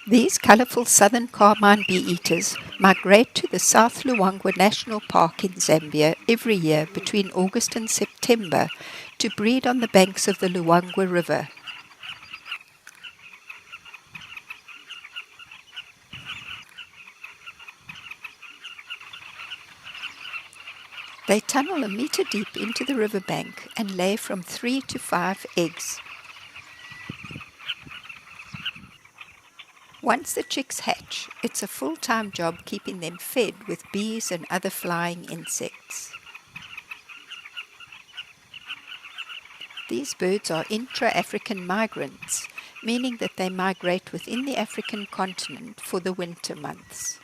These colourful southern Carmine Bee-eaters migrate to the South Luangwa National Park in Zambia every year between August and September to breed on the banks of the Luangwa River. They tunnel a metre deep into the riverbank and lay from 3 to 5 eggs. Once the chicks hatch, it's a full-time job keeping them fed with bees and other flying insects. These birds are intra-African migrants, meaning that they migrate within the African continent for the winter months.